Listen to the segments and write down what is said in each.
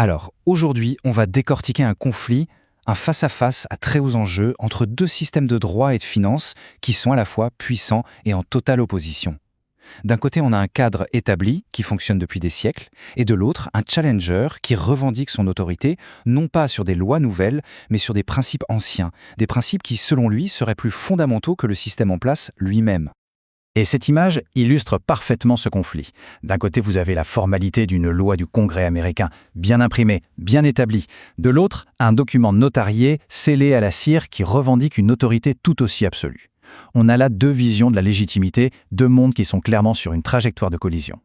Alors, aujourd'hui, on va décortiquer un conflit, un face-à-face à très hauts enjeux entre deux systèmes de droit et de finance qui sont à la fois puissants et en totale opposition. D'un côté, on a un cadre établi qui fonctionne depuis des siècles, et de l'autre, un challenger qui revendique son autorité non pas sur des lois nouvelles, mais sur des principes anciens, des principes qui, selon lui, seraient plus fondamentaux que le système en place lui-même. Et cette image illustre parfaitement ce conflit. D'un côté, vous avez la formalité d'une loi du Congrès américain, bien imprimée, bien établie. De l'autre, un document notarié, scellé à la cire, qui revendique une autorité tout aussi absolue. On a là deux visions de la légitimité, deux mondes qui sont clairement sur une trajectoire de collision.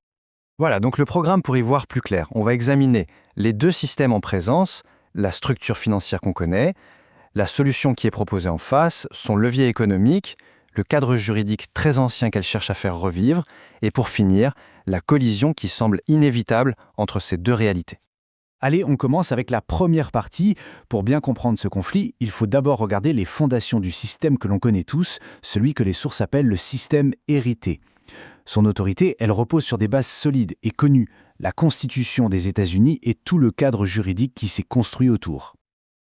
Voilà, donc le programme pour y voir plus clair. On va examiner les deux systèmes en présence, la structure financière qu'on connaît, la solution qui est proposée en face, son levier économique, le cadre juridique très ancien qu'elle cherche à faire revivre, et pour finir, la collision qui semble inévitable entre ces deux réalités. Allez, on commence avec la première partie. Pour bien comprendre ce conflit, il faut d'abord regarder les fondations du système que l'on connaît tous, celui que les sources appellent le système hérité. Son autorité, elle repose sur des bases solides et connues, la Constitution des États-Unis et tout le cadre juridique qui s'est construit autour.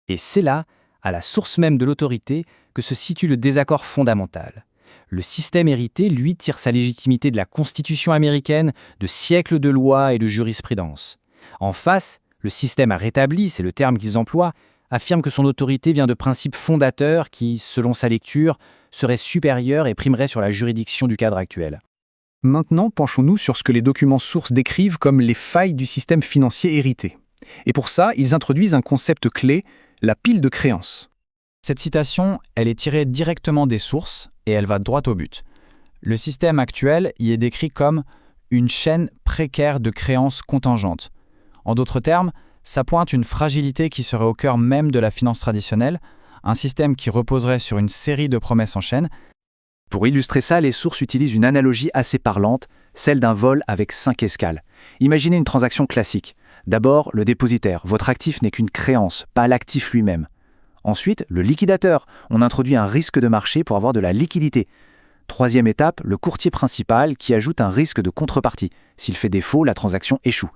Et c'est là, à la source même de l'autorité, que se situe le désaccord fondamental. Le système hérité, lui, tire sa légitimité de la Constitution américaine, de siècles de lois et de jurisprudence. En face, le système rétabli, c'est le terme qu'ils emploient, affirme que son autorité vient de principes fondateurs qui, selon sa lecture, seraient supérieurs et primeraient sur la juridiction du cadre actuel. Maintenant, penchons-nous sur ce que les documents sources décrivent comme les failles du système financier hérité. Et pour ça, ils introduisent un concept clé, la pile de créances. Cette citation, elle est tirée directement des sources et elle va droit au but. Le système actuel y est décrit comme une chaîne précaire de créances contingentes. En d'autres termes, ça pointe une fragilité qui serait au cœur même de la finance traditionnelle, un système qui reposerait sur une série de promesses en chaîne. Pour illustrer ça, les sources utilisent une analogie assez parlante, celle d'un vol avec 5 escales. Imaginez une transaction classique. D'abord, le dépositaire. Votre actif n'est qu'une créance, pas l'actif lui-même. Ensuite, le liquidateur. On introduit un risque de marché pour avoir de la liquidité. Troisième étape, le courtier principal qui ajoute un risque de contrepartie. S'il fait défaut, la transaction échoue.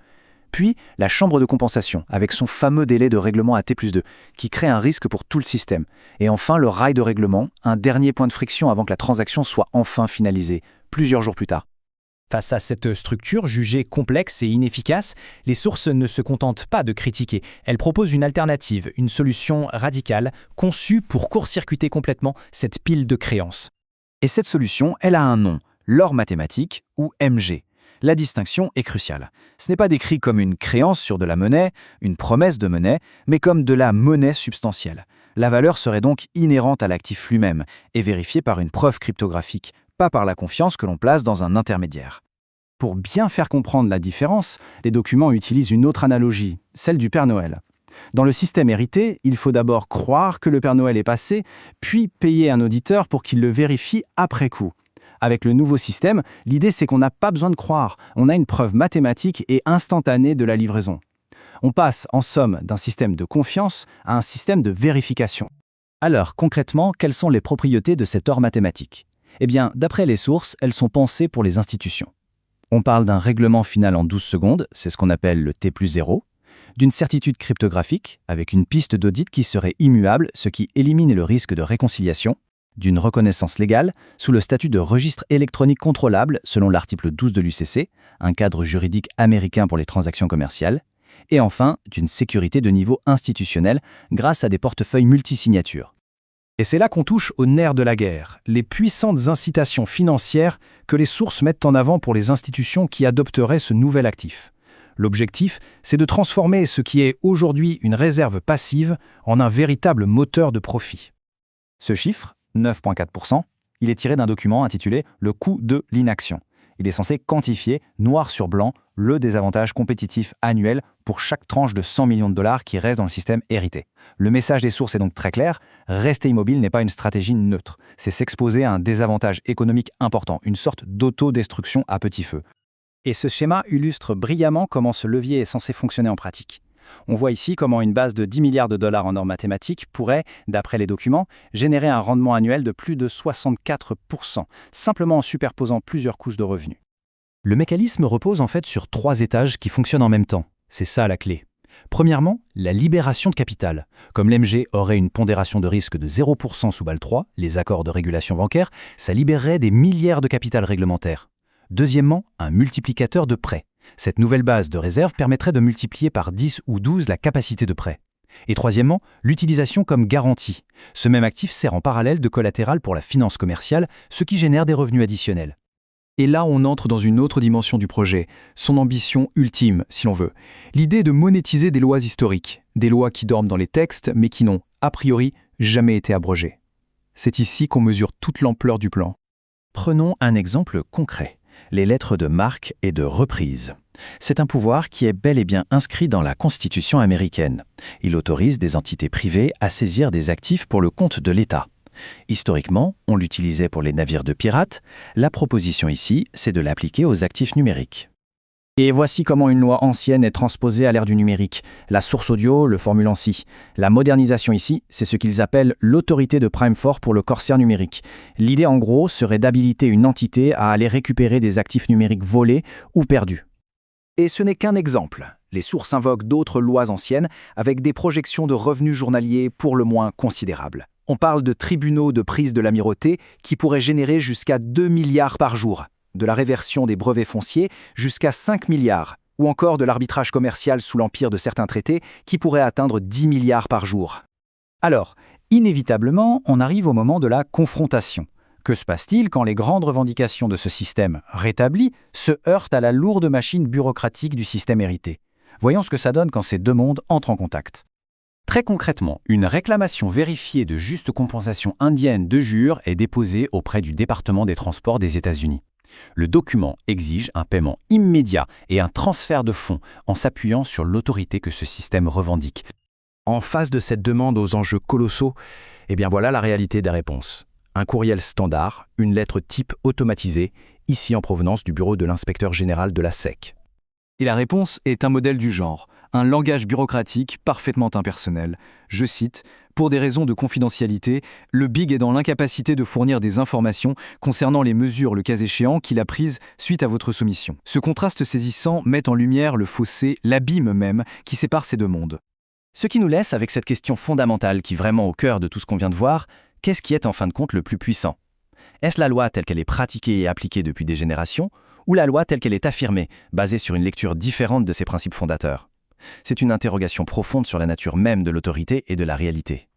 Puis, la chambre de compensation, avec son fameux délai de règlement à T+2, qui crée un risque pour tout le système. Et enfin, le rail de règlement, un dernier point de friction avant que la transaction soit enfin finalisée, plusieurs jours plus tard. Face à cette structure jugée complexe et inefficace, les sources ne se contentent pas de critiquer. Elles proposent une alternative, une solution radicale, conçue pour court-circuiter complètement cette pile de créances. Et cette solution, elle a un nom, l'or mathématique ou MG. La distinction est cruciale. Ce n'est pas décrit comme une créance sur de la monnaie, une promesse de monnaie, mais comme de la monnaie substantielle. La valeur serait donc inhérente à l'actif lui-même et vérifiée par une preuve cryptographique, pas par la confiance que l'on place dans un intermédiaire. Pour bien faire comprendre la différence, les documents utilisent une autre analogie, celle du Père Noël. Dans le système hérité, il faut d'abord croire que le Père Noël est passé, puis payer un auditeur pour qu'il le vérifie après coup. Avec le nouveau système, l'idée c'est qu'on n'a pas besoin de croire, on a une preuve mathématique et instantanée de la livraison. On passe en somme d'un système de confiance à un système de vérification. Alors, concrètement, quelles sont les propriétés de cet or mathématique ? Eh bien, d'après les sources, elles sont pensées pour les institutions. On parle d'un règlement final en 12 secondes, c'est ce qu'on appelle le T+0, d'une certitude cryptographique, avec une piste d'audit qui serait immuable, ce qui élimine le risque de réconciliation, d'une reconnaissance légale, sous le statut de registre électronique contrôlable, selon l'article 12 de l'UCC, un cadre juridique américain pour les transactions commerciales, et enfin, d'une sécurité de niveau institutionnel, grâce à des portefeuilles multisignatures. Et c'est là qu'on touche au nerf de la guerre, les puissantes incitations financières que les sources mettent en avant pour les institutions qui adopteraient ce nouvel actif. L'objectif, c'est de transformer ce qui est aujourd'hui une réserve passive en un véritable moteur de profit. Ce chiffre, 9,4%, il est tiré d'un document intitulé « Le coût de l'inaction ». Il est censé quantifier, noir sur blanc, le désavantage compétitif annuel pour chaque tranche de 100 millions de dollars qui reste dans le système hérité. Le message des sources est donc très clair, rester immobile n'est pas une stratégie neutre, c'est s'exposer à un désavantage économique important, une sorte d'autodestruction à petit feu. Et ce schéma illustre brillamment comment ce levier est censé fonctionner en pratique. On voit ici comment une base de 10 milliards de dollars en or mathématique pourrait, d'après les documents, générer un rendement annuel de plus de 64%, simplement en superposant plusieurs couches de revenus. Le mécanisme repose en fait sur 3 étages qui fonctionnent en même temps. C'est ça la clé. Premièrement, la libération de capital. Comme l'MG aurait une pondération de risque de 0% sous Bâle III, les accords de régulation bancaire, ça libérerait des milliards de capital réglementaire. Deuxièmement, un multiplicateur de prêt. Cette nouvelle base de réserve permettrait de multiplier par 10 ou 12 la capacité de prêt. Et troisièmement, l'utilisation comme garantie. Ce même actif sert en parallèle de collatéral pour la finance commerciale, ce qui génère des revenus additionnels. Et là, on entre dans une autre dimension du projet, son ambition ultime, si l'on veut. L'idée de monétiser des lois historiques, des lois qui dorment dans les textes, mais qui n'ont, a priori, jamais été abrogées. C'est ici qu'on mesure toute l'ampleur du plan. Prenons un exemple concret, les lettres de marque et de reprise. C'est un pouvoir qui est bel et bien inscrit dans la Constitution américaine. Il autorise des entités privées à saisir des actifs pour le compte de l'État. Historiquement, on l'utilisait pour les navires de pirates. La proposition ici, c'est de l'appliquer aux actifs numériques. Et voici comment une loi ancienne est transposée à l'ère du numérique. La source audio, le formule ANSI. La modernisation ici, c'est ce qu'ils appellent l'autorité de Prime 4 pour le corsaire numérique. L'idée en gros serait d'habiliter une entité à aller récupérer des actifs numériques volés ou perdus. Et ce n'est qu'un exemple. Les sources invoquent d'autres lois anciennes avec des projections de revenus journaliers pour le moins considérables. On parle de tribunaux de prise de l'amirauté qui pourraient générer jusqu'à 2 milliards par jour, de la réversion des brevets fonciers jusqu'à 5 milliards, ou encore de l'arbitrage commercial sous l'empire de certains traités qui pourrait atteindre 10 milliards par jour. Alors, inévitablement, on arrive au moment de la confrontation. Que se passe-t-il quand les grandes revendications de ce système rétabli se heurtent à la lourde machine bureaucratique du système hérité? Voyons ce que ça donne quand ces deux mondes entrent en contact. Très concrètement, une réclamation vérifiée de juste compensation indienne de jure est déposée auprès du département des transports des États-Unis. Le document exige un paiement immédiat et un transfert de fonds en s'appuyant sur l'autorité que ce système revendique. En face de cette demande aux enjeux colossaux, voilà la réalité des réponses. Un courriel standard, une lettre type automatisée, ici en provenance du bureau de l'inspecteur général de la SEC. Et la réponse est un modèle du genre, un langage bureaucratique parfaitement impersonnel. Je cite, « Pour des raisons de confidentialité, le BIG est dans l'incapacité de fournir des informations concernant les mesures le cas échéant qu'il a prises suite à votre soumission. » Ce contraste saisissant met en lumière le fossé, l'abîme même, qui sépare ces deux mondes. Ce qui nous laisse avec cette question fondamentale qui est vraiment au cœur de tout ce qu'on vient de voir, qu'est-ce qui est en fin de compte le plus puissant? Est-ce la loi telle qu'elle est pratiquée et appliquée depuis des générations, ou la loi telle qu'elle est affirmée, basée sur une lecture différente de ses principes fondateurs? C'est une interrogation profonde sur la nature même de l'autorité et de la réalité.